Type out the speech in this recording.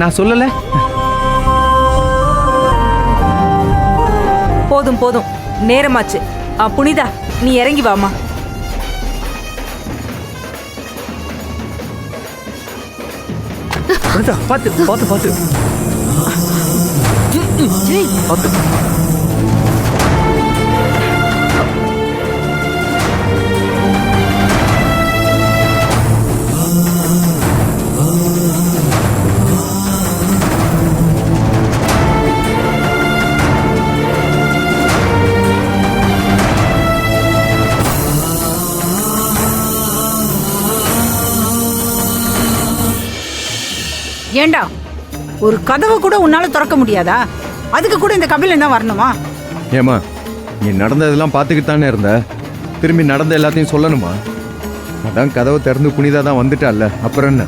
நான் சொல்லல. போதும் போதும், நேரமாச்சு. புனிதா, நீ இறங்கி வாமா. பாத்து பாத்து பாத்து பாத்து. ஏண்டா, ஒரு கதவை கூட உன்னால திறக்க முடியாதா? அதுக்கு கூட இந்த கபிலன் தான் வரணுமா? ஏமா, நீ நடந்ததெல்லாம் பார்த்துக்கிட்டு தானே இருந்த, திரும்பி நடந்த எல்லாத்தையும் சொல்லணுமா? அதான் கதவை திறந்து புனிதா தான் வந்துட்டால, அப்புறம் என்ன?